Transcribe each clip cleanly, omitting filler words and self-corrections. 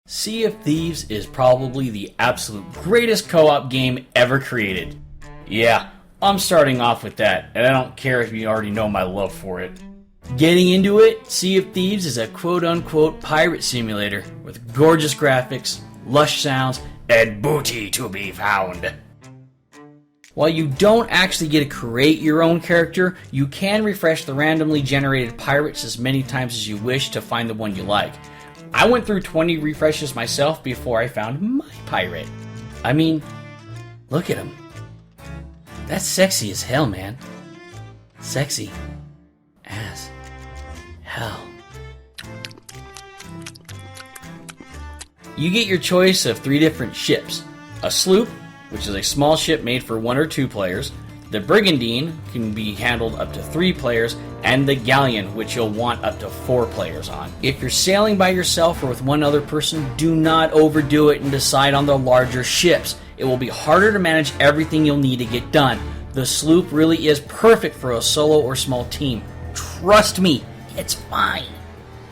Sea of Thieves is probably the absolute greatest co-op game ever created. Yeah, I'm starting off with that, and I don't care if you already know my love for it. Getting into it, Sea of Thieves is a quote-unquote pirate simulator with gorgeous graphics, lush sounds, and booty to be found. While you don't actually get to create your own character, you can refresh the randomly generated pirates as many times as you wish to find the one you like. I went through 20 refreshes myself before I found my pirate. I mean, look at him. That's sexy as hell, man. Sexy as hell. You get your choice of 3 different ships. A sloop, which is a small ship made for 1 or 2 players. The brigandine can be handled up to 3 players, and the galleon, which you'll want up to 4 players on. If you're sailing by yourself or with one other person, do not overdo it and decide on the larger ships. It will be harder to manage everything you'll need to get done. The sloop really is perfect for a solo or small team. Trust me, it's fine.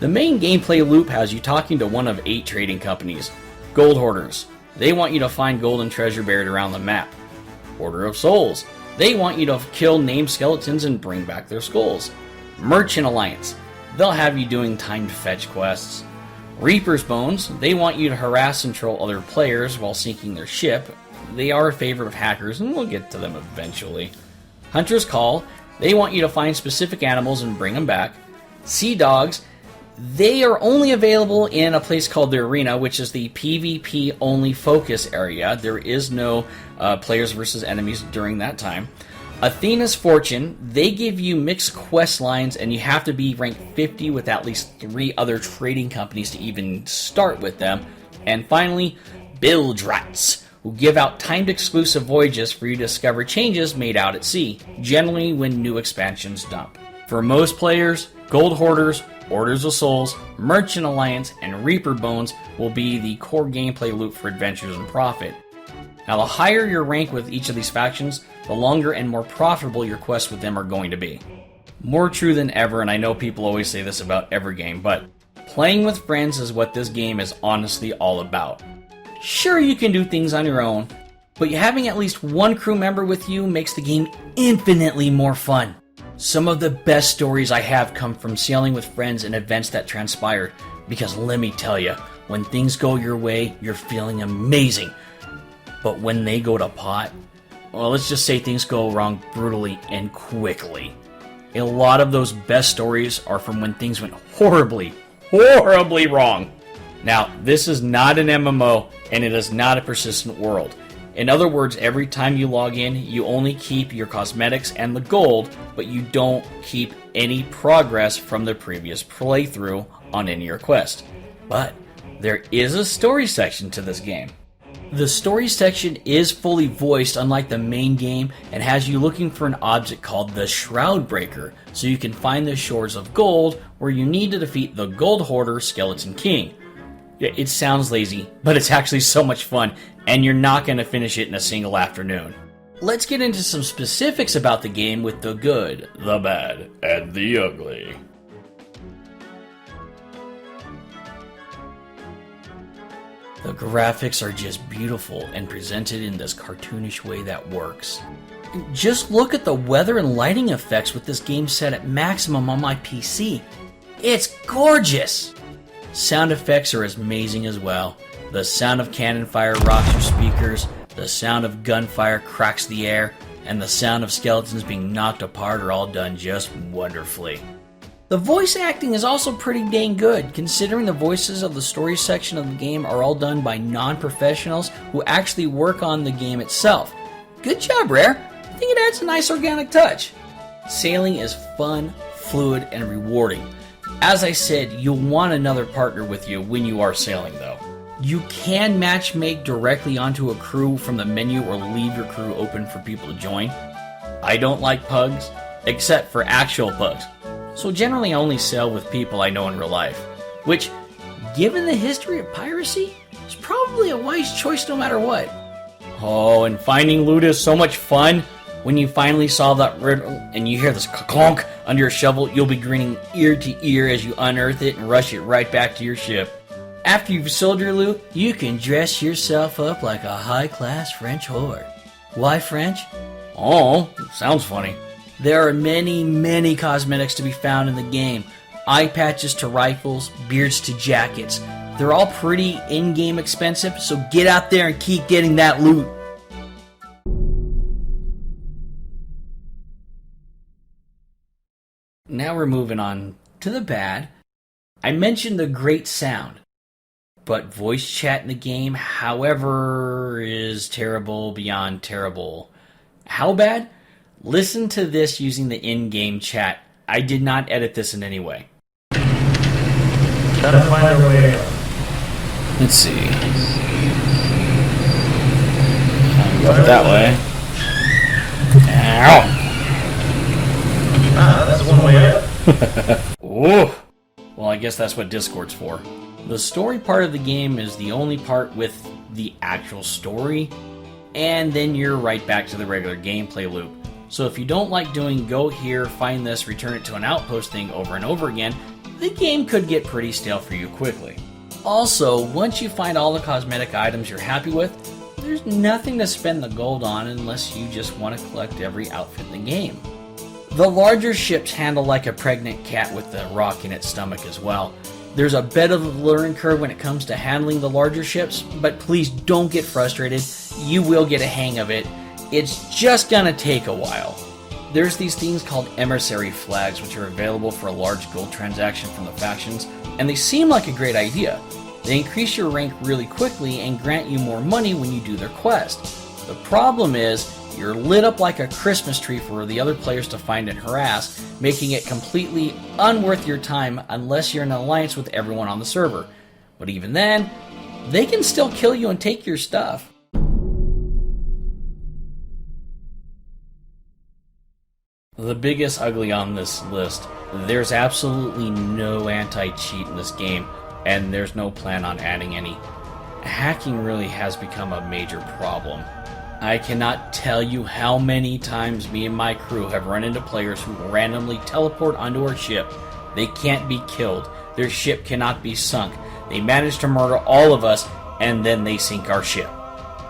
The main gameplay loop has you talking to one of 8 trading companies. Gold hoarders. They want you to find gold and treasure buried around the map. Order of Souls. They want you to kill named skeletons and bring back their skulls. Merchant Alliance. They'll have you doing timed fetch quests. Reaper's Bones. They want you to harass and troll other players while sinking their ship. They are a favorite of hackers, and we'll get to them eventually. Hunter's Call. They want you to find specific animals and bring them back. Sea Dogs. They are only available in a place called the Arena, which is the PvP only focus area. There is no players versus enemies during that time. Athena's Fortune, they give you mixed quest lines, and you have to be ranked 50 with at least 3 other trading companies to even start with them. And finally, Bilge Rats, who give out timed exclusive voyages for you to discover changes made out at sea, generally when new expansions dump. For most players, Gold Hoarders, Orders of Souls, Merchant Alliance, and Reaper Bones will be the core gameplay loop for Adventures and Profit. Now, the higher your rank with each of these factions, the longer and more profitable your quests with them are going to be. More true than ever, and I know people always say this about every game, but playing with friends is what this game is honestly all about. Sure, you can do things on your own, but having at least one crew member with you makes the game infinitely more fun. Some of the best stories I have come from sailing with friends and events that transpired, because let me tell you, when things go your way, you're feeling amazing. But when they go to pot, well, let's just say things go wrong brutally and quickly. A lot of those best stories are from when things went horribly wrong. Now, this is not an MMO, and it is not a persistent world. In other words, every time you log in, you only keep your cosmetics and the gold, but you don't keep any progress from the previous playthrough on any of your quest. But there is a story section to this game. The story section is fully voiced, unlike the main game, and has you looking for an object called the Shroud Breaker, so you can find the shores of gold where you need to defeat the Gold Hoarder Skeleton King. It sounds lazy, but it's actually so much fun, and you're not going to finish it in a single afternoon. Let's get into some specifics about the game with the good, the bad, and the ugly. The graphics are just beautiful and presented in this cartoonish way that works. Just look at the weather and lighting effects with this game set at maximum on my PC. It's gorgeous! Sound effects are amazing as well. The sound of cannon fire rocks your speakers, the sound of gunfire cracks the air, and the sound of skeletons being knocked apart are all done just wonderfully. The voice acting is also pretty dang good, considering the voices of the story section of the game are all done by non-professionals who actually work on the game itself. Good job, Rare! I think it adds a nice organic touch. Sailing is fun, fluid, and rewarding. As I said, you'll want another partner with you when you are sailing, though. You can matchmake directly onto a crew from the menu or leave your crew open for people to join. I don't like pugs, except for actual pugs. So generally I only sail with people I know in real life, which, given the history of piracy, is probably a wise choice no matter what. Oh, and finding loot is so much fun. When you finally solve that riddle and you hear this clonk under your shovel, you'll be grinning ear to ear as you unearth it and rush it right back to your ship. After you've sold your loot, you can dress yourself up like a high-class French whore. Why French? Oh, sounds funny. There are many cosmetics to be found in the game. Eye patches to rifles, beards to jackets. They're all pretty in-game expensive, so get out there and keep getting that loot. Now we're moving on to the bad. I mentioned the great sound, but voice chat in the game, however, is terrible beyond terrible. How bad? Listen to this using the in-game chat. I did not edit this in any way. Gotta find our way out. Let's see. Go that way. Ow! That's one way up. Oh! Well, I guess that's what Discord's for. The story part of the game is the only part with the actual story, and then you're right back to the regular gameplay loop. So if you don't like doing go here, find this, return it to an outpost thing over and over again, the game could get pretty stale for you quickly. Also, once you find all the cosmetic items you're happy with, there's nothing to spend the gold on unless you just want to collect every outfit in the game. The larger ships handle like a pregnant cat with a rock in its stomach as well. There's a bit of a learning curve when it comes to handling the larger ships, but please don't get frustrated. You will get a hang of it. It's just gonna take a while. There's these things called emissary flags, which are available for a large gold transaction from the factions, and they seem like a great idea. They increase your rank really quickly and grant you more money when you do their quest. The problem is, you're lit up like a Christmas tree for the other players to find and harass, making it completely unworth your time unless you're in an alliance with everyone on the server. But even then, they can still kill you and take your stuff. The biggest ugly on this list, there's absolutely no anti-cheat in this game, and there's no plan on adding any. Hacking really has become a major problem. I cannot tell you how many times me and my crew have run into players who randomly teleport onto our ship. They can't be killed, their ship cannot be sunk, they manage to murder all of us, and then they sink our ship.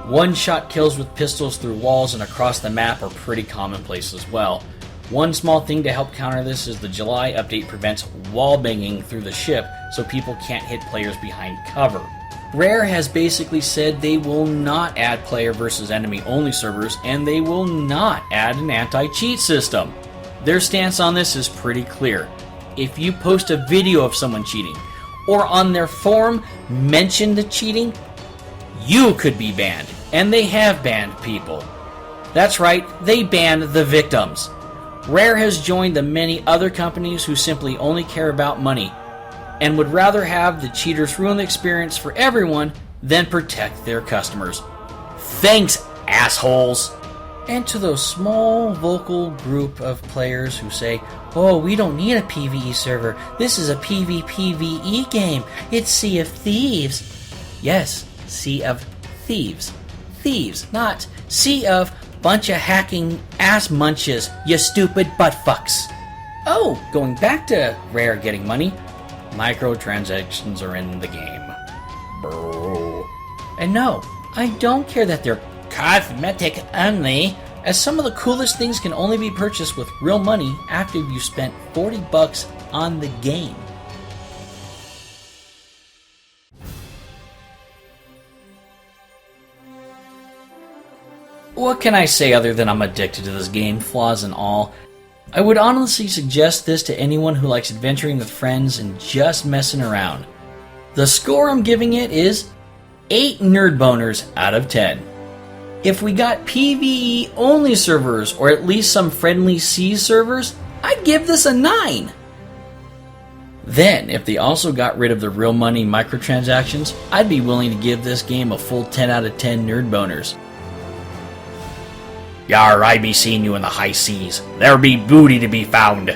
One-shot kills with pistols through walls and across the map are pretty commonplace as well. One small thing to help counter this is the July update prevents wall banging through the ship so people can't hit players behind cover. Rare has basically said they will not add player versus enemy only servers, and they will not add an anti-cheat system. Their stance on this is pretty clear. If you post a video of someone cheating, or on their forum mention the cheating, you could be banned, and they have banned people. That's right, they banned the victims. Rare has joined the many other companies who simply only care about money, and would rather have the cheaters ruin the experience for everyone than protect their customers. Thanks, assholes! And to those small vocal group of players who say, oh, we don't need a PvE server, this is a PvPvE game, it's Sea of Thieves. Yes, Sea of Thieves. Thieves, not Sea of bunch of hacking ass munches, you stupid buttfucks. Oh, going back to Rare getting money, microtransactions are in the game. Bro. And no, I don't care that they're cosmetic only, as some of the coolest things can only be purchased with real money after you've spent $40 on the game. What can I say other than I'm addicted to this game, flaws and all? I would honestly suggest this to anyone who likes adventuring with friends and just messing around. The score I'm giving it is 8 nerd boners out of 10. If we got PvE only servers, or at least some friendly C servers, I'd give this a 9. Then, if they also got rid of the real money microtransactions, I'd be willing to give this game a full 10 out of 10 nerd boners. Yar, I be seeing you in the high seas. There be booty to be found.